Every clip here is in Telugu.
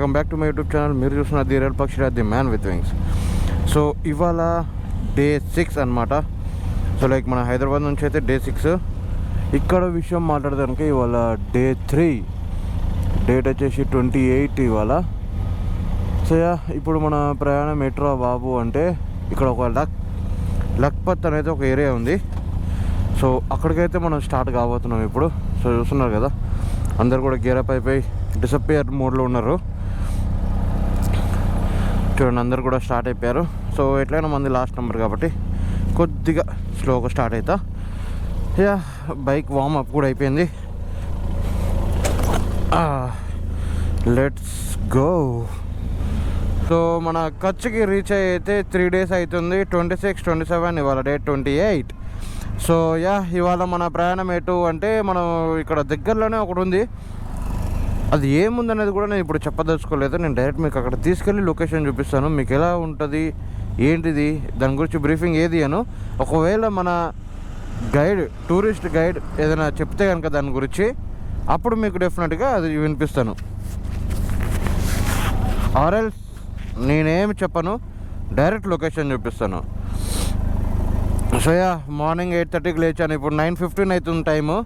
Welcome back to my YouTube channel. మీరు చూస్తున్న ది రియల్ పక్షి the man with wings. So ఇవాళ డే 6 అనమాట. సో లైక్ మన హైదరాబాద్ నుంచి అయితే డే 6. ఇక్కడ విషయం మాట్లాడడానికి ఇవాళ డే 3, డేట్ వచ్చేసి 28 ఇవాళ. సో ఇప్పుడు మన ప్రయాణం ఎట్రా బాబు అంటే ఇక్కడ ఒక లక్పత్ అనేది ఒక ఏరియా ఉంది. సో అక్కడికైతే మనం స్టార్ట్ కాబోతున్నాం ఇప్పుడు. సో చూస్తున్నారు కదా, అందరు కూడా గేరప్ అయిపోయి డిసప్పియర్ మోడ్లో ఉన్నారు. చూడండి, అందరు కూడా స్టార్ట్ అయిపోయారు. సో ఎట్లయినా మంది లాస్ట్ నెంబర్ కాబట్టి కొద్దిగా స్లోగా స్టార్ట్ అవుతా. బైక్ వార్మ్ అప్ కూడా అయిపోయింది. Let's go. సో మన కచ్కి రీచ్ అయితే 3 days అవుతుంది. 26, 27, ఇవాళ డేట్ 28. సో ఇవాళ మన ప్రయాణం ఎటు అంటే మనం ఇక్కడ దగ్గరలోనే ఒకటి ఉంది. అది ఏముందనేది కూడా నేను ఇప్పుడు చెప్పదలుచుకోలేదు. నేను డైరెక్ట్ మీకు అక్కడ తీసుకెళ్ళి లొకేషన్ చూపిస్తాను. మీకు ఎలా ఉంటుంది ఏంటిది దాని గురించి బ్రీఫింగ్ ఏది అను. ఒకవేళ మన గైడ్, టూరిస్ట్ గైడ్ ఏదైనా చెప్తే కనుక దాని గురించి, అప్పుడు మీకు డెఫినెట్గా అది వినిపిస్తాను. ఆర్ఎల్స్ నేనేమి చెప్పను, డైరెక్ట్ లొకేషన్ చూపిస్తాను. సో మార్నింగ్ 8:30కి లేచాను. ఇప్పుడు 9:15 అవుతుంది టైము.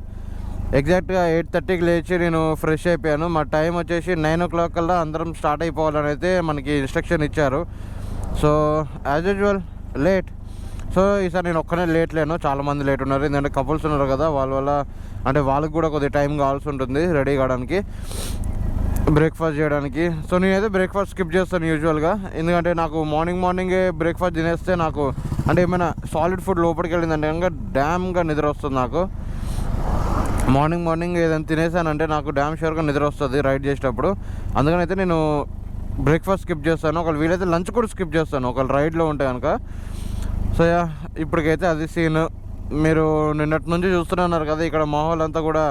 ఎగ్జాక్ట్గా 8:30కి లేచి నేను ఫ్రెష్ అయిపోయాను. మా టైం వచ్చేసి 9 o'clock కల్లా అందరం స్టార్ట్ అయిపోవాలని అయితే మనకి ఇన్స్ట్రక్షన్ ఇచ్చారు. So as usual late. So ఈసారి నేను ఒక్కనే లేట్ లేను, చాలామంది లేట్ ఉన్నారు. ఎందుకంటే కపుల్స్ ఉన్నారు కదా, వాళ్ళ వల్ల అంటే వాళ్ళకి కూడా కొద్దిగా టైం కావాల్సి ఉంటుంది రెడీ కావడానికి, బ్రేక్ఫాస్ట్ చేయడానికి. సో నేనైతే బ్రేక్ఫాస్ట్ స్కిప్ చేస్తాను యూజువల్గా. ఎందుకంటే నాకు మార్నింగే బ్రేక్ఫాస్ట్ తినేస్తే నాకు అంటే ఏమైనా సాలిడ్ ఫుడ్ లోపలికి వెళ్ళిందంటే కనుక డ్యామ్గా నిద్ర వస్తుంది నాకు. మార్నింగ్ ఏదైనా తినేసానంటే నాకు డ్యామ్ షూర్గా నిద్ర వస్తుంది రైడ్ చేసేటప్పుడు. అందుకని అయితే నేను బ్రేక్ఫాస్ట్ స్కిప్ చేస్తాను. ఒకవేళ వీలైతే లంచ్ కూడా స్కిప్ చేస్తాను ఒకవేళ రైడ్లో ఉంటే కనుక. సో ఇప్పటికైతే అది సీన్. మీరు నిన్నటి నుంచి చూస్తున్నారు కదా, ఇక్కడ మాహోల్ అంతా కూడా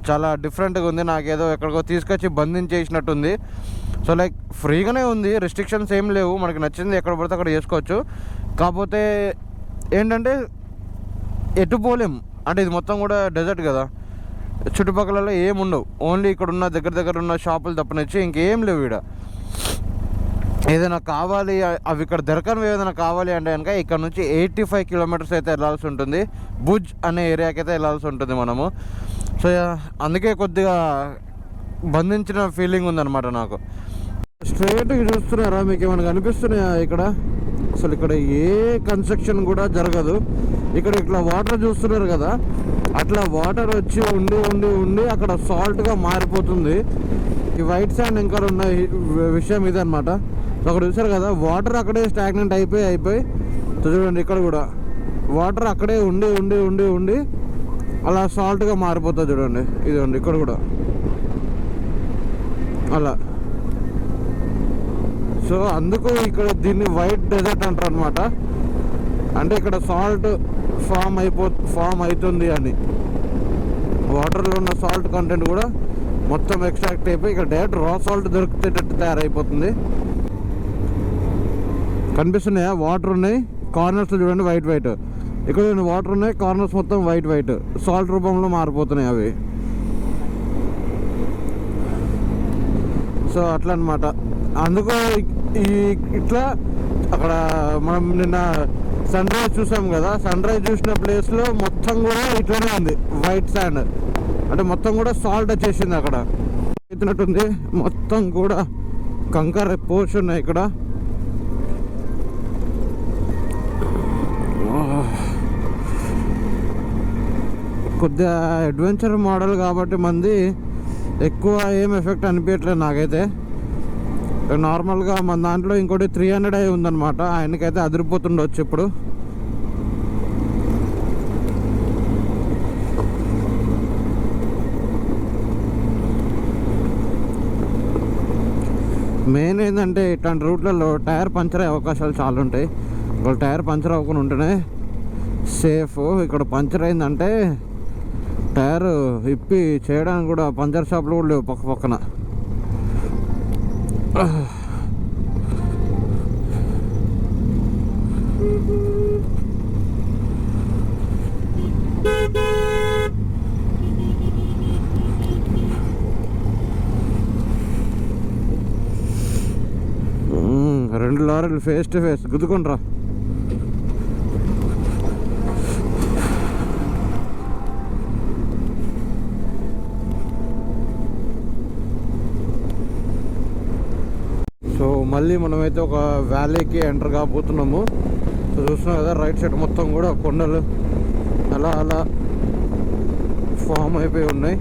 చాలా డిఫరెంట్గా ఉంది. నాకేదో ఎక్కడికో తీసుకొచ్చి బంధించేసినట్టుంది. సో లైక్ ఫ్రీగానే ఉంది, రెస్ట్రిక్షన్స్ ఏం లేవు, మనకి నచ్చింది ఎక్కడ పడితే అక్కడ చేసుకోవచ్చు. కాకపోతే ఏంటంటే ఎటు పోలేం, అంటే ఇది మొత్తం కూడా డెజర్ట్ కదా, చుట్టుపక్కల ఏం ఉండవు. ఓన్లీ ఇక్కడ ఉన్న దగ్గర ఉన్న షాపులు తప్పనిచ్చి ఇంకేం లేవు ఇక్కడ. ఏదైనా కావాలి, అవి ఇక్కడ దొరకనివి ఏదైనా కావాలి అంటే కనుక ఇక్కడ నుంచి 85 kilometers అయితే వెళ్ళాల్సి ఉంటుంది. భుజ్ అనే ఏరియాకి అయితే వెళ్ళాల్సి ఉంటుంది మనము. సో అందుకే కొద్దిగా బంధించిన ఫీలింగ్ ఉందన్నమాట నాకు. స్ట్రైట్గా చూస్తున్నారా, మీకు ఏమైనా కనిపిస్తున్నాయా ఇక్కడ? అసలు ఇక్కడ ఏ కన్స్ట్రక్షన్ కూడా జరగదు. ఇక్కడ ఇట్లా వాటర్ చూస్తున్నారు కదా, అట్లా వాటర్ వచ్చి ఉండి అక్కడ సాల్ట్గా మారిపోతుంది. ఈ వైట్ శాండ్ ఇంకా ఉన్న విషయం ఇదనమాట. అక్కడ చూసారు కదా, వాటర్ అక్కడే స్టాగ్నెంట్ అయిపోయి చూడండి, ఇక్కడ కూడా వాటర్ అక్కడే ఉండి అలా సాల్ట్గా మారిపోతుంది. చూడండి, ఇదండి ఇక్కడ కూడా అలా. సో అందుకు ఇక్కడ దీన్ని వైట్ డెజర్ట్ అంటారు అనమాట. అంటే ఇక్కడ సాల్ట్ ఫామ్ అవుతుంది అని, వాటర్లో ఉన్న సాల్ట్ కంటెంట్ కూడా మొత్తం ఎక్స్ట్రాక్ట్ అయిపోయి ఇక్కడ డైరెక్ట్ రా సాల్ట్ దొరికేటట్టు తయారైపోతుంది. కనిపిస్తున్నాయా? వాటర్ ఉన్నాయి, కార్నర్స్లో చూడండి వైట్. ఇక్కడ వాటర్ ఉన్నాయి, కార్నర్స్ మొత్తం వైట్ సాల్ట్ రూపంలో మారిపోతున్నాయి అవి. సో అట్లా అనమాట. అందుకు ఇట్లా అక్కడ మనం నిన్న సన్ రైజ్ చూసాం కదా, సన్ రైజ్ చూసిన ప్లేస్లో మొత్తం కూడా ఇట్లానే ఉంది వైట్ శాండ్. అంటే మొత్తం కూడా సాల్ట్ వచ్చేసింది అక్కడ ఎత్తినట్టుంది. మొత్తం కూడా కంకర పోర్షన్ ఉన్నాయి ఇక్కడ. కొద్దిగా అడ్వెంచర్ మోడల్ కాబట్టి మంది ఎక్కువ ఏం ఎఫెక్ట్ అనిపించట్లేదు నాకైతే. నార్మల్గా మన దాంట్లో ఇంకోటి 300 అయి ఉందన్నమాట. ఆయనకైతే అదిరిపోతుండొచ్చు ఇప్పుడు. మెయిన్ ఏంటంటే ఇట్లాంటి రూట్లలో టైర్ పంచర్ అయ్యే అవకాశాలు చాలా ఉంటాయి. ఒకవేళ టైర్ పంచర్ అవ్వకుండా ఉంటేనే సేఫ్. ఇక్కడ పంచర్ అయిందంటే టైర్ ఇప్పి చేయడానికి కూడా పంచర్ షాప్లు కూడా లేవు పక్కన. లారీలు ఫేస్ టు ఫేస్ గుద్దుకుంట్రా. సో మళ్ళీ మనమైతే ఒక వ్యాలీకి ఎంటర్ కాబోతున్నాము. సో చూస్తున్నాం కదా రైట్ సైడ్ మొత్తం కూడా కొండలు అలా అలా ఫామ్ అయిపోయి ఉన్నాయి,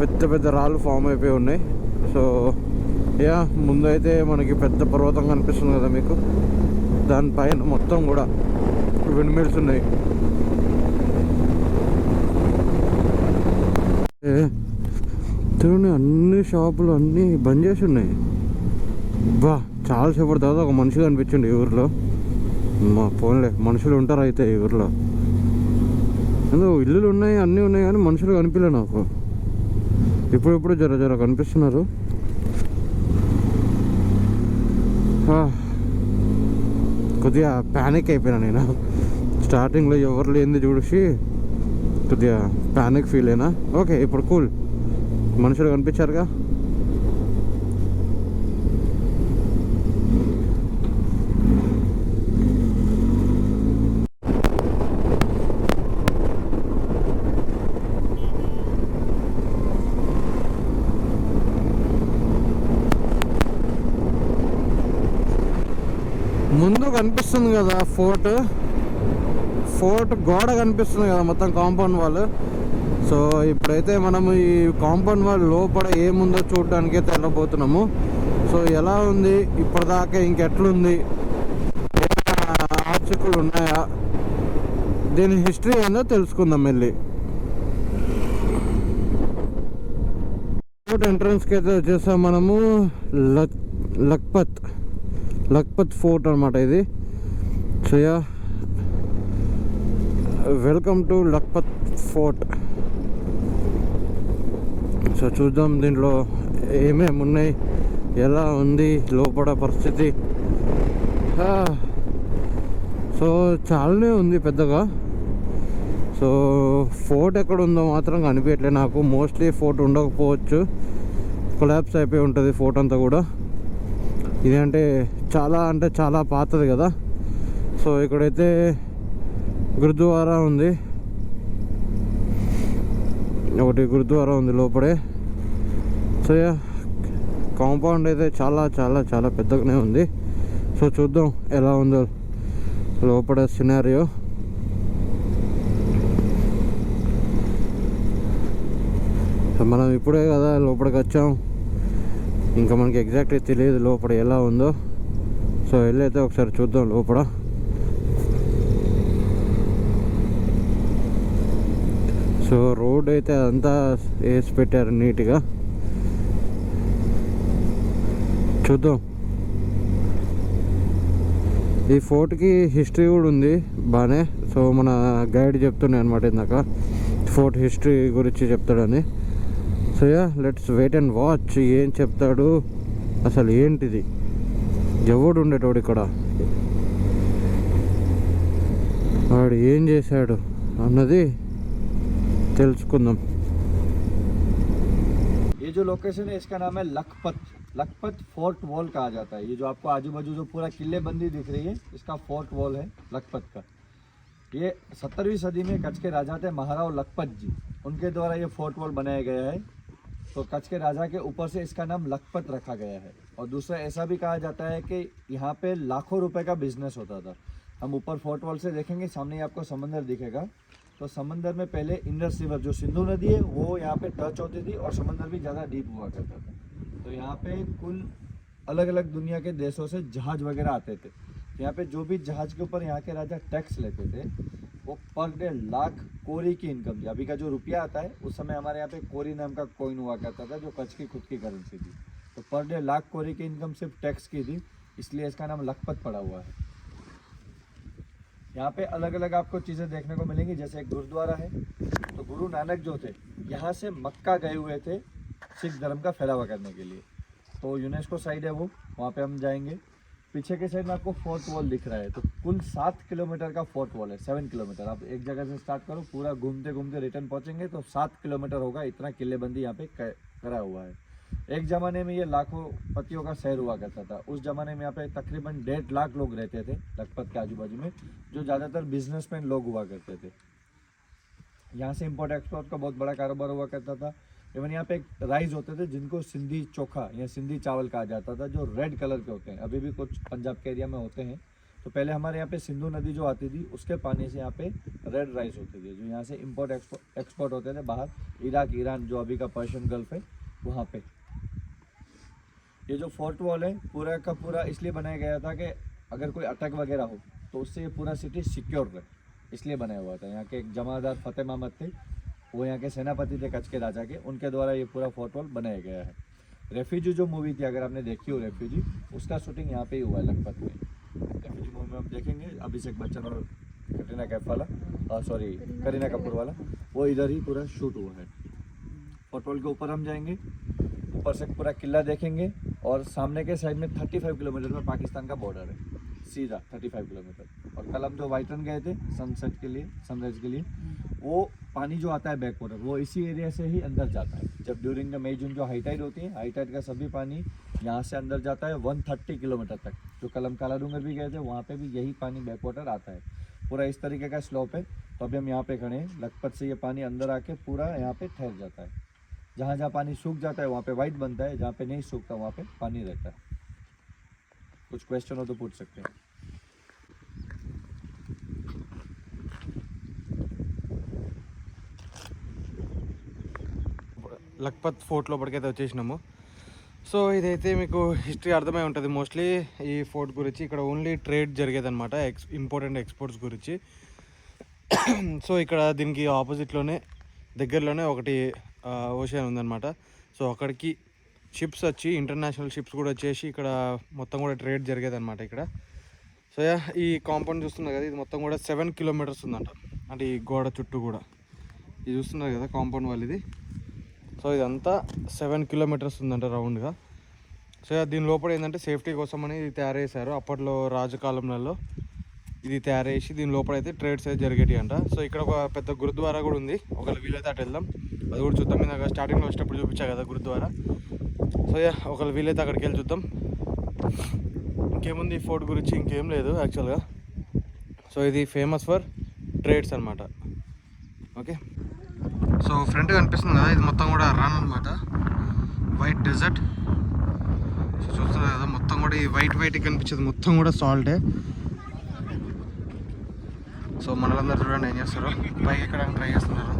పెద్ద పెద్ద రాళ్ళు ఫామ్ అయిపోయి ఉన్నాయి. సో యా ముందైతే మనకి పెద్ద పర్వతం కనిపిస్తుంది కదా మీకు, దానిపైన మొత్తం కూడా విండ్ మిల్స్ ఉన్నాయి. చూడండి అన్ని షాపులు అన్నీ బంద్ చేసి ఉన్నాయి. బా చాలాసేపటి తర్వాత ఒక మనిషి కనిపించింది ఈ ఊరిలో. మా ఫోన్లే మనుషులు ఉంటారు అయితే ఈ ఊరిలో. ఎందుకు ఇల్లులు ఉన్నాయి అన్నీ ఉన్నాయి కానీ మనుషులు కనిపించలే నాకు. ఇప్పుడు జర జర కనిపిస్తున్నారు. కొద్దిగా ప్యానిక్ అయిపోయినా నేను. స్టార్టింగ్లో ఎవరు లేనిది చూసి కొద్దిగా ప్యానిక్ ఫీల్ అయినా. ఓకే ఇప్పుడు కూల్, మనుషులు కనిపించారుగా. ముందు కనిపిస్తుంది కదా ఫోర్ట్ గోడ కనిపిస్తుంది కదా మొత్తం కాంపౌండ్ వాల్. సో ఇప్పుడైతే మనము ఈ కాంపౌండ్ వాల్ లోపల ఏముందో చూడడానికి అయితే వెళ్ళబోతున్నాము. సో ఎలా ఉంది ఇప్పటిదాకా, ఇంకెట్లుంది, ఆర్చికలు ఉన్నాయా, దీని హిస్టరీ ఏందో తెలుసుకుందాం వెళ్ళి. ఫోర్ట్ ఎంట్రన్స్కి అయితే వచ్చేసాం మనము. లఖ్పత్ ఫోర్ట్ అనమాట ఇది. So yeah welcome to Lakhpat fort. So చూద్దాం దీంట్లో ఏమేమి ఉన్నాయి, ఎలా ఉంది లోపల పరిస్థితి. సో చాలానే ఉంది పెద్దగా. సో ఫోర్ట్ ఎక్కడ ఉందో మాత్రం కనిపించట్లేదు నాకు. మోస్ట్లీ ఫోర్ట్ ఉండకపోవచ్చు, కొలాప్స్ అయిపోయి ఉంటుంది ఫోర్ట్ అంతా కూడా. ఇదంటే చాలా పాతది కదా. సో ఇక్కడైతే గురుద్వారా ఉంది, ఒకటి గురుద్వారా ఉంది లోపడే. సో కాంపౌండ్ అయితే చాలా పెద్దగానే ఉంది. సో చూద్దాం ఎలా ఉందో లోపల సినారియో. మనం ఇప్పుడే కదా లోపలికి వచ్చాం, ఇంకా మనకి ఎగ్జాక్ట్గా తెలియదు లోపల ఎలా ఉందో. సో వెళ్ళైతే ఒకసారి చూద్దాం లోపల. సో రోడ్ అయితే అంతా వేసి పెట్టారు నీట్గా. చూద్దాం. ఈ ఫోర్ట్కి హిస్టరీ కూడా ఉంది బాగానే. సో మన గైడ్ చెప్తున్నాయి అనమాట ఇందాక ఫోర్ట్ హిస్టరీ గురించి చెప్తాడని. So yeah let's wait and watch ఏం చెప్తాడు, అసలు ఏంటిది, ఎవడు ఉండేటోడు ఇక్కడ, వాడు ఏం చేశాడు అన్నది తెలుసుకుందాం. ये जो लोकेशन है इसका नाम है लखपत फोर्ट वॉल कहा जाता है। ये जो आपको आजू बाजू जो पूरा किले बंदी दिख रही है इसका फोर्ट वॉल है लखपत का। ये 17वीं सदी में कच्छ के राजा थे महाराव लखपत जी, उनके द्वारा ये फोर्ट वॉल बनाया गया है। तो कच्छ के राजा के ऊपर से इसका नाम लखपत रखा गया है। और दूसरा ऐसा भी कहा जाता है कि यहाँ पे लाखों रुपए का बिजनेस होता था। हम ऊपर फोर्ट वॉल से देखेंगे, सामने आपको समंदर दिखेगा। तो समंदर में पहले इंडस रिवर जो सिंधु नदी है वो यहाँ पे टच होती थी और समंदर भी ज़्यादा डीप हुआ करता था। तो यहाँ पे कुल अलग अलग दुनिया के देशों से जहाज वगैरह आते थे। यहाँ पे जो भी जहाज के ऊपर यहाँ के राजा टैक्स लेते थे वो पर डे लाख कोरी की इनकम थी। अभी का जो रुपया आता है उस समय हमारे यहाँ पे कोरी नाम का कॉइन हुआ करता था जो कच्छ की खुद की करेंसी थी। तो पर डे लाख कोरी की इनकम सिर्फ टैक्स की थी, इसलिए इसका नाम लखपत पड़ा हुआ है। यहाँ पे अलग अलग आपको चीज़ें देखने को मिलेंगी, जैसे एक गुरुद्वारा है। तो गुरु नानक जो थे यहाँ से मक्का गए हुए थे सिख धर्म का फैलावा करने के लिए। तो यूनेस्को साइड है वो, वहाँ पे हम जाएंगे। पीछे के साइड में आपको फोर्ट वॉल दिख रहा है। तो कुल 7 किलोमीटर का फोर्ट वॉल है, 7 किलोमीटर। आप एक जगह से स्टार्ट करो, पूरा घूमते घूमते रिटर्न पहुँचेंगे तो 7 किलोमीटर होगा। इतना किलेबंदी यहाँ पे करा हुआ है। एक ज़माने में ये लाखों पतियों का शहर हुआ करता था। उस ज़माने में यहाँ पे तकरीबन 1.5 लाख लोग रहते थे लखपत के आजू बाजू में, जो ज़्यादातर बिजनेसमैन लोग हुआ करते थे। यहाँ से इंपोर्ट एक्सपोर्ट का बहुत बड़ा कारोबार हुआ करता था। इवन यहाँ पे एक राइस होते थे जिनको सिंधी चोखा या सिंधी चावल कहा जाता था, जो रेड कलर के होते हैं, अभी भी कुछ पंजाब के एरिया में होते हैं। तो पहले हमारे यहाँ पे सिंधु नदी जो आती थी उसके पानी से यहाँ पे रेड राइस होते थे, जो यहाँ से इंपोर्ट एक्सपोर्ट होते थे बाहर, इराक, ईरान, जो अभी का पर्शियन गल्फ है वहाँ पे। ये जो फोर्ट वॉल है पूरा का पूरा इसलिए बनाया गया था कि अगर कोई अटैक वगैरह हो तो उससे ये पूरा सिटी सिक्योर रहे, इसलिए बनाया हुआ था। यहाँ के एक जमादार फतेह महमद थे, वो यहाँ के सेनापति थे कच्छ के राजा के, उनके द्वारा ये पूरा फोर्ट वॉल बनाया गया है। रेफ्यूजी जो मूवी थी, अगर आपने देखी हो रेफ्यूजी, उसका शूटिंग यहाँ पे ही हुआ है लखपत में। रेफ्यूजी मूवी में हम देखेंगे अभिषेक बच्चन और कटरीना कैफ वाला, सॉरी करीना कपूर वाला, वो इधर ही पूरा शूट हुआ है। फोर्ट वॉल के ऊपर हम जाएंगे, ऊपर से पूरा किला देखेंगे और सामने के साइड में 35 किलोमीटर में पाकिस्तान का बॉर्डर है, सीधा 35 किलोमीटर। और कल हम जो वाइटन गए थे सनसेट के लिए, सनराइज के लिए, वो पानी जो आता है बैक वाटर वो इसी एरिया से ही अंदर जाता है। जब ड्यूरिंग द मई जून जो हाई टाइड होती है, हाई टाइड का सभी पानी यहाँ से अंदर जाता है 130 किलोमीटर तक। जो कल हम काला डूंगर भी गए थे वहाँ पे भी यही पानी बैक वाटर आता है। पूरा इस तरीके का स्लोप है। तो अभी हम यहाँ पे खड़े हैं, लखपत से ये पानी अंदर आके पूरा यहाँ पे ठहर जाता है। जहाँ जहाँ पानी सूख जाता है वहाँ पे वाइट बनता है, जहाँ पे नहीं सूखता वहाँ पे पानी रहता है। कुछ क्वेश्चन हो तो पूछ सकते हैं। లక్పత్ ఫోర్ట్ లోపలికి అయితే వచ్చేసినాము. సో ఇదైతే మీకు హిస్టరీ అర్థమై ఉంటుంది మోస్ట్లీ ఈ ఫోర్ట్ గురించి. ఇక్కడ ఓన్లీ ట్రేడ్ జరిగేదన్నమాట, ఇంపోర్ట్ అండ్ ఎక్స్పోర్ట్స్ గురించి. సో ఇక్కడ దీనికి ఆపోజిట్లోనే దగ్గరలోనే ఒకటి ఓషన్ ఉందన్నమాట. సో అక్కడికి షిప్స్ వచ్చి, ఇంటర్నేషనల్ షిప్స్ కూడా వచ్చేసి ఇక్కడ మొత్తం కూడా ట్రేడ్ జరిగేదన్నమాట ఇక్కడ. సో ఈ కాంపౌండ్ చూస్తున్నారు కదా, ఇది మొత్తం కూడా 7 కిలోమీటర్స్ ఉందంట, అంటే ఈ గోడ చుట్టూ కూడా. ఇది చూస్తున్నారు కదా కాంపౌండ్ వాళ్ళు ఇది. సో ఇదంతా 7 కిలోమీటర్స్ ఉందంట రౌండ్గా. సో దీని లోపల ఏంటంటే సేఫ్టీ కోసం అని ఇది తయారు చేశారు. అప్పట్లో రాజకాలంలో ఇది తయారు చేసి దీని లోపల అయితే ట్రేడ్స్ అయితే జరిగేటి అంట. సో ఇక్కడ ఒక పెద్ద గురుద్వారా కూడా ఉంది, ఒకవేళ వీలైతే అటు వెళ్దాం, అది కూడా చూద్దాం. మీద స్టార్టింగ్లో వచ్చినప్పుడు చూపించా కదా గురుద్వారా. సో ఒకవేళ వీలైతే అక్కడికి వెళ్ళి చూద్దాం. ఇంకేముంది ఈ ఫోర్ట్ గురించి, ఇంకేం లేదు యాక్చువల్గా. సో ఇది ఫేమస్ ఫర్ ట్రేడ్స్ అనమాట. ఓకే, సో ఫ్రంట్ కనిపిస్తుంది కదా, ఇది మొత్తం కూడా రన్ అనమాట, వైట్ డెజర్ట్. సో చూస్తున్నారు కదా మొత్తం కూడా ఈ వైట్ కనిపించేది మొత్తం కూడా సాల్టే. సో మనలందరూ చూడండి ఏం చేస్తారు, పైకి ఎక్కడానికి ట్రై చేస్తున్నారు.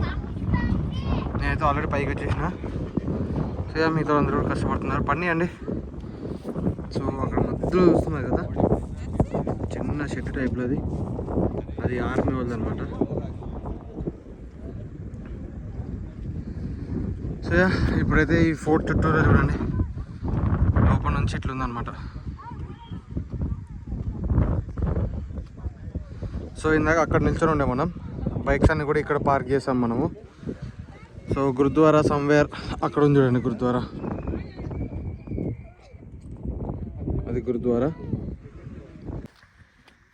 నేనైతే ఆల్రెడీ పైకి వచ్చేసిన. సో మీతో అందరూ కష్టపడుతున్నారు, పని అండి. సో అక్కడ మధ్యలో చూస్తున్నారు కదా చిన్న షెడ్ టైప్లో, అది ఆర్మీ వాళ్ళది అనమాట. సో ఇప్పుడైతే ఈ ఫోర్ట్ చుట్టూరా చూడండి లోపల నుంచి ఇట్లుందనమాట. సో ఇందాక అక్కడ నిల్చొని ఉండే మనం, బైక్స్ అన్ని కూడా ఇక్కడ పార్క్ చేసాం మనము. సో గురుద్వారా సమ్వేర్ అక్కడ ఉంది చూడండి గురుద్వారా, అది గురుద్వారా.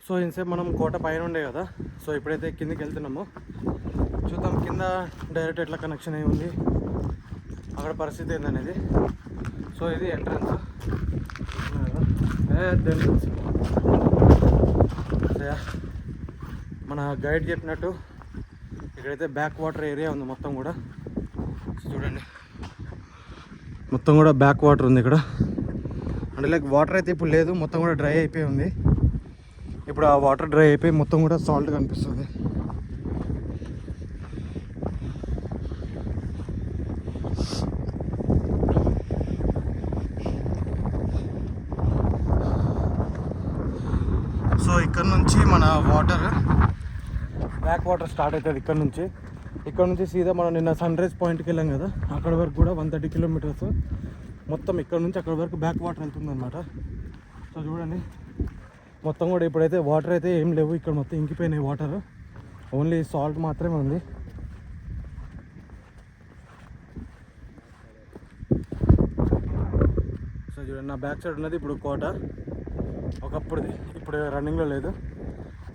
సో ఇంతసేపు మనం కోట పైన ఉండే కదా, సో ఇప్పుడైతే కిందకి వెళ్తున్నాము. చూద్దాం కింద డైరెక్ట్ ఎట్లా కనెక్షన్ అయి ఉంది, అక్కడ పరిస్థితి ఏందనేది. సో ఇది ఎంట్రన్స్, మన గైడ్ చెప్పినట్టు ఇక్కడైతే బ్యాక్ వాటర్ ఏరియా ఉంది మొత్తం కూడా. చూడండి మొత్తం కూడా బ్యాక్ వాటర్ ఉంది ఇక్కడ. అంటే లైక్ వాటర్ అయితే ఇప్పుడు లేదు, మొత్తం కూడా డ్రై అయిపోయి ఉంది. ఇప్పుడు ఆ వాటర్ డ్రై అయిపోయి మొత్తం కూడా సాల్ట్ కనిపిస్తుంది. సో ఇక్కడ నుంచి మన వాటర్, బ్యాక్ వాటర్ స్టార్ట్ అవుతుంది ఇక్కడ నుంచి. ఇక్కడ నుంచి సీదా మనం నిన్న సన్ రైజ్ పాయింట్కి వెళ్ళాం కదా, అక్కడ వరకు కూడా 130 కిలోమీటర్స్ మొత్తం ఇక్కడ నుంచి అక్కడ వరకు బ్యాక్ వాటర్ వెళ్తుంది అనమాట. సో చూడండి మొత్తం కూడా ఇప్పుడైతే వాటర్ అయితే ఏం లేవు ఇక్కడ, మొత్తం ఇంకిపోయినాయి వాటర్, ఓన్లీ సాల్ట్ మాత్రమే ఉంది. సో చూడండి నా బ్యాక్ సైడ్ ఉన్నది ఇప్పుడు కోట, ఒకప్పుడుది, ఇప్పుడు రన్నింగ్లో లేదు,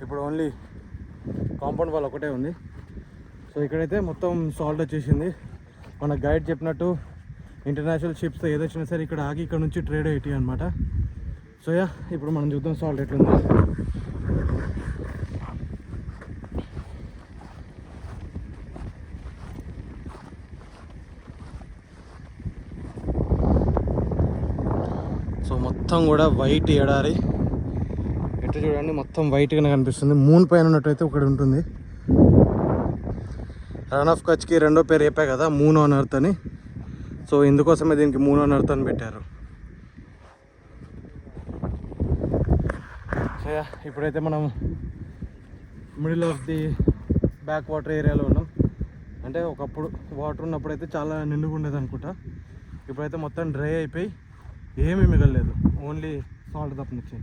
ఇప్పుడు ఓన్లీ కాంపౌండ్ వాల్ ఒకటే ఉంది. సో ఇక్కడైతే మొత్తం సాల్ట్ వచ్చేసింది. మన గైడ్ చెప్పినట్టు ఇంటర్నేషనల్ షిప్స్ ఏదొచ్చినా సరే ఇక్కడ ఆగి ఇక్కడ నుంచి ట్రేడ్ అయ్యి అనమాట. సో యా ఇప్పుడు మనం చూద్దాం సాల్ట్ ఎట్లుంది. సో మొత్తం కూడా వైట్ ఎడారి, ఎట్లా చూడండి మొత్తం వైట్గానే కనిపిస్తుంది. మూన్ పైన ఉన్నట్టయితే ఒకటి ఉంటుంది. రన్ ఆఫ్ కచ్కి రెండో పేరు చెప్పా కదా, మూన్ ఆన్ ఎర్త్ అని. సో ఇందుకోసమే దీనికి మూన్ ఆన్ ఎర్త్ అని పెట్టారు. సో ఇప్పుడైతే మనం middle of the back water ఏరియాలో ఉన్నాం. అంటే ఒకప్పుడు వాటర్ ఉన్నప్పుడైతే చాలా నిండుగా ఉండేది అనుకుంటా. ఇప్పుడైతే మొత్తం డ్రై అయిపోయి ఏమీ మిగలలేదు, ఓన్లీ సాల్ట్ తప్పనిచ్చి.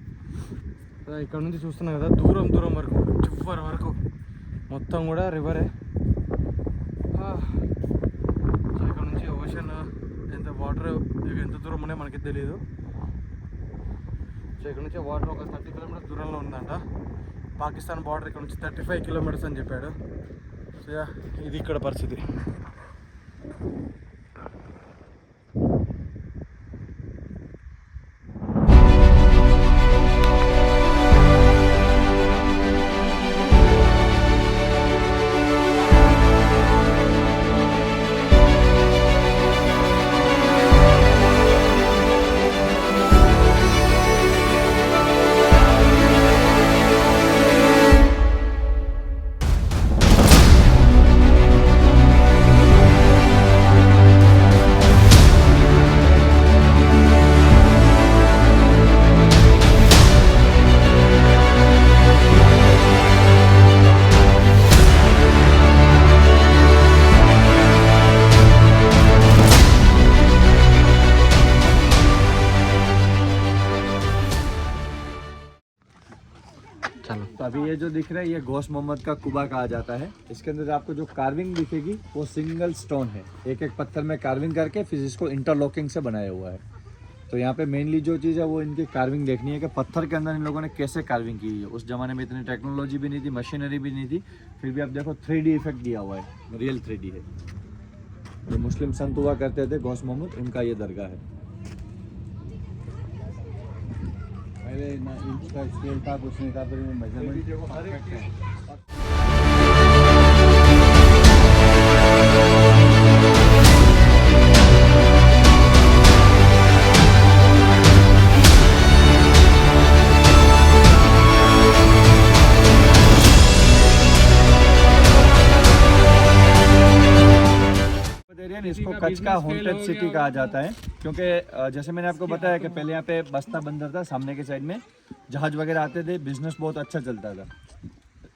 ఇక్కడ నుంచి చూస్తున్నాం కదా, దూరం దూరం వరకు చివరి వరకు మొత్తం కూడా రివరే. సో ఇక్కడ నుంచి ఓషన్ ఎంత వాటర్ ఎంత దూరం ఉన్నాయో మనకి తెలియదు. సో ఇక్కడ నుంచి వాటర్ ఒక 30 కిలోమీటర్స్ దూరంలో ఉందంట. పాకిస్తాన్ బార్డర్ ఇక్కడ నుంచి 35 కిలోమీటర్స్ అని చెప్పాడు. సో ఇది ఇక్కడ పరిస్థితి. तो अभी ये जो दिख रहा है ये गौस मोहम्मद का कुबा कहा जाता है। इसके अंदर आपको जो कार्विंग दिखेगी वो सिंगल स्टोन है, एक एक पत्थर में कार्विंग करके फिर इसको इंटरलॉकिंग से बनाया हुआ है। तो यहाँ पे मेनली जो चीज़ है वो इनकी कार्विंग देखनी है कि पत्थर के अंदर इन लोगों ने कैसे कार्विंग की है। उस जमाने में इतनी टेक्नोलॉजी भी नहीं थी, मशीनरी भी नहीं थी, फिर भी आप देखो 3D इफेक्ट दिया हुआ है, रियल 3D है। जो मुस्लिम संत हुआ करते थे गौस मोहम्मद, उनका ये दरगाह है। पहले ना इंच का स्केल था, कुछ नहीं था, फिर मेजरमेंट इसको कच्छ का हॉन्टेड सिटी कहा जाता है, क्योंकि जैसे मैंने आपको बताया कि पहले यहाँ पे बस्ता बंदर था, सामने के साइड में जहाज वगैरह आते थे, बिजनेस बहुत अच्छा चलता था।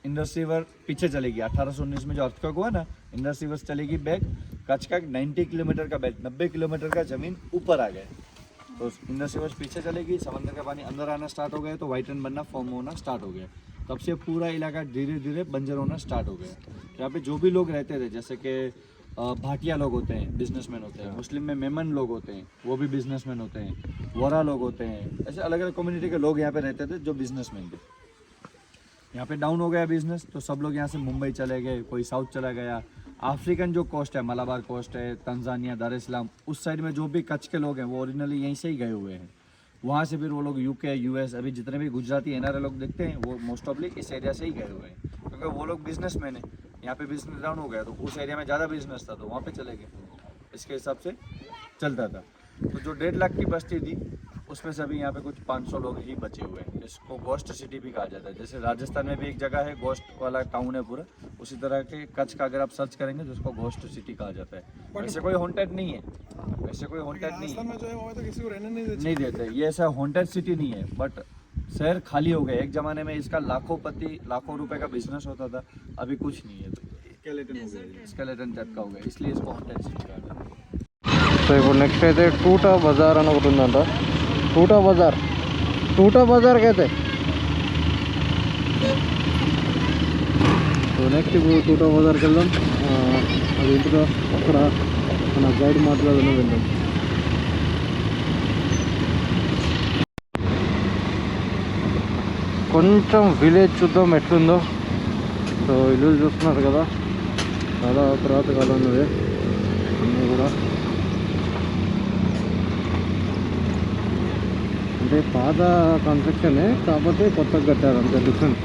इंडस रिवर पीछे चलेगी, 1819 में जो अर्थक्वेक हुआ ना, इंडस रिवर चलेगी बैक, कच्छ का 90 किलोमीटर का बेल्ट, 90 किलोमीटर का जमीन ऊपर आ गया। तो इंडस रिवर पीछे चलेगी, समंदर का पानी अंदर आना स्टार्ट हो गया, तो वाइट एंड बनना फॉर्म होना स्टार्ट हो गया। तब से पूरा इलाका धीरे धीरे बंजर होना स्टार्ट हो गया। यहाँ पे जो भी लोग रहते थे, जैसे कि भाटिया लोग होते हैं, बिजनेसमैन होते हैं, मुस्लिम में मेमन लोग होते हैं, वो भी बिजनेसमैन होते हैं, वोरा लोग होते हैं, ऐसे अलग अलग कम्युनिटी के लोग यहाँ पे रहते थे जो बिजनेसमैन थे। यहाँ पे डाउन हो गया बिजनेस, तो सब लोग यहाँ से मुंबई चले गए, कोई साउथ चला गया। अफ्रीकन जो कोस्ट है, मलाबार कोस्ट है, तंजानिया, दार इस्लाम, उस साइड में जो भी कच्छ के लोग हैं वो ओरिजिनली यहीं से ही गए हुए हैं। वहाँ से फिर वो लोग यूके, यूएस, अभी जितने भी गुजराती एनआरआई लोग देखते हैं वो मोस्ट ऑफली इस एरिया से ही गए हुए हैं, क्योंकि वो लोग बिजनेसमैन हैं। यहाँ पे बिजनेस डाउन हो गया तो उस एरिया में ज़्यादा बिजनेस था, तो वहाँ पे चले गए, इसके हिसाब से चलता था। तो जो 1.5 लाख की बस्ती थी उसमें से अभी यहाँ पे कुछ 500 लोग ही बचे हुए हैं। इसको गोस्ट सिटी भी कहा जाता है। जैसे राजस्थान में भी एक जगह है, गोस्ट वाला टाउन है पूरा, उसी तरह के कच्छ का अगर आप सर्च करेंगे तो उसको गोस्ट सिटी कहा जाता है। वैसे कोई हॉन्टेड नहीं है, वैसे कोई हॉन्टेड नहीं है, नहीं देते, ये ऐसा हॉन्टेड सिटी नहीं है। बट शहर खाली हो गया। एक ज़माने में इसका लाखों रुपए का बिजनेस होता था, अभी कुछ नहीं है, स्केलेटन हो गया, स्केलेटन टाइप का हो गया, इसलिए इसको हॉन्टेड सिटी कहा जाता है। సో ఇప్పుడు నెక్స్ట్ అయితే టూటా బజార్ అని ఒకటి ఉందంట. టూటా బజార్కి అయితే సో నెక్స్ట్ ఇప్పుడు టూటా బజార్కి వెళ్దాం. అది ఏంటో అక్కడ మన గైడ్ మాట్లాడడం వెళ్దాం. కొంచెం విలేజ్ చూద్దాం ఎట్లుందో. సో ఇల్లు చూస్తున్నారు కదా, చాలా తర్వాత కాలం ఉన్నది అన్నీ కూడా. అంటే పాత కన్స్ట్రక్షనే కాకపోతే కొత్తగా కట్టారు అంతే డిఫరెంట్.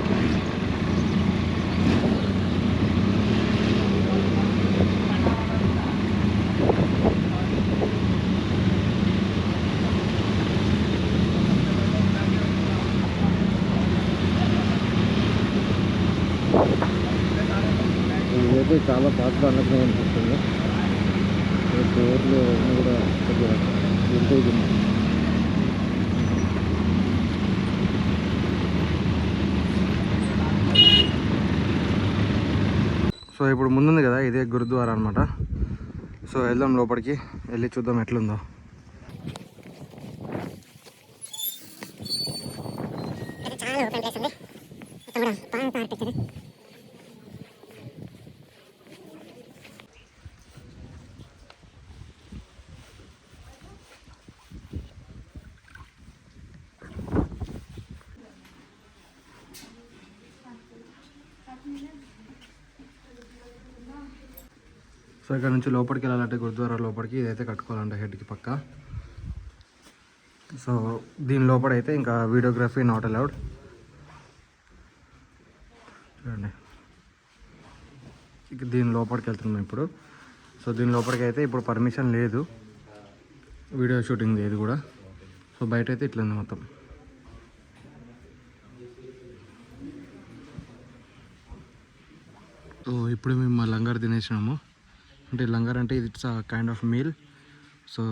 ఇదైతే చాలా పాతగా అన్నట్టుగా అనిపిస్తుంది. డోర్లు అన్నీ కూడా కొద్దిగా వింటేజ్ ఉంది. సో ఇప్పుడు ముందుంది కదా ఇదే గురుద్వారా అనమాట. సో వెళ్దాం లోపలికి, వెళ్ళి చూద్దాం ఎట్లుందో. సో ఇక్కడ నుంచి లోపలికి వెళ్ళాలంటే గురుద్వారా లోపలికి ఇదైతే కట్టుకోవాలంటే హెడ్కి పక్క. సో దీని లోపల అయితే ఇంకా వీడియోగ్రఫీ నాట్ అలౌడ్. చూడండి ఇక దీని లోపలికి వెళ్తున్నాం ఇప్పుడు. సో దీని లోపలికి అయితే ఇప్పుడు పర్మిషన్ లేదు వీడియో షూటింగ్ లేదు కూడా. సో బయట అయితే ఇట్లా ఉంది మొత్తం. సో ఇప్పుడు మేము లంగర్ తినేసినాము. అంటే లంగర్ అంటే it's a kind of meal. So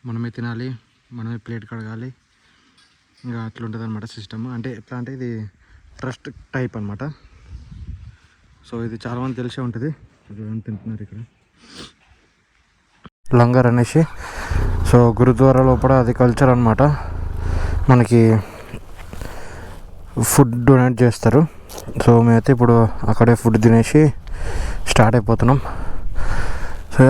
మనమే తినాలి, మనమే ప్లేట్ కడగాలి, ఇంకా అట్లా ఉంటుంది అనమాట సిస్టమ్. అంటే ఎట్లా అంటే ఇది ట్రస్ట్ టైప్ అనమాట. సో ఇది చాలామంది తెలిసే ఉంటుంది. తింటున్నారు ఇక్కడ లంగర్ అనేసి. సో గురుద్వారా లోపల అది కల్చర్ అనమాట. మనకి ఫుడ్ డొనేట్ చేస్తారు. సో మేమైతే ఇప్పుడు అక్కడే ఫుడ్ తినేసి స్టార్ట్ అయిపోతున్నాం. సో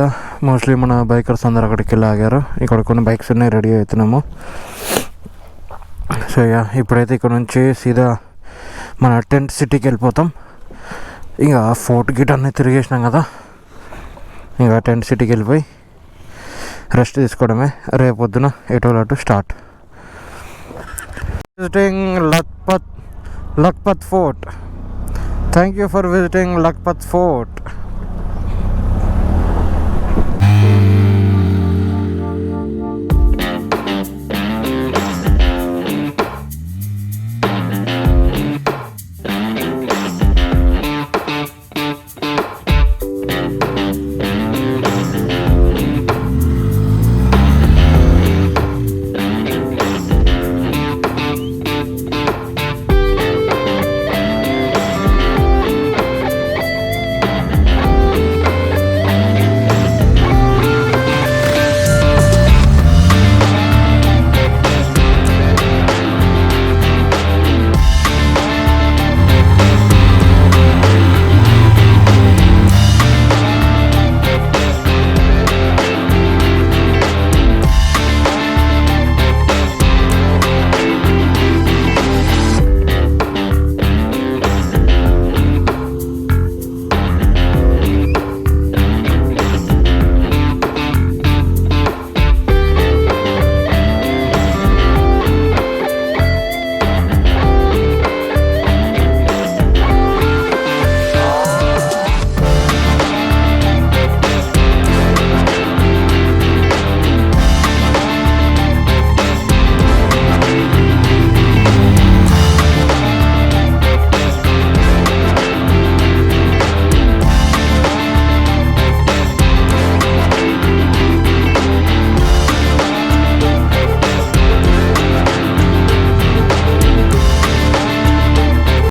మోస్ట్లీ మన బైకర్స్ అందరు అక్కడికి వెళ్ళి ఆగారు. ఇక్కడ కొన్ని బైక్స్ ఉన్నాయి, రెడీ అవుతున్నాము. సో ఇప్పుడైతే ఇక్కడ నుంచి సీదా మన టెంట్ సిటీకి వెళ్ళిపోతాం. ఇంకా ఫోర్ట్ గిట్ అన్నీ తిరిగేసినాం కదా, ఇంకా టెంట్ సిటీకి వెళ్ళిపోయి రెస్ట్ తీసుకోవడమే. రేపొద్దున ఎటోలాటు start. Visiting Lakhpat fort. Thank you for visiting Lakhpat fort.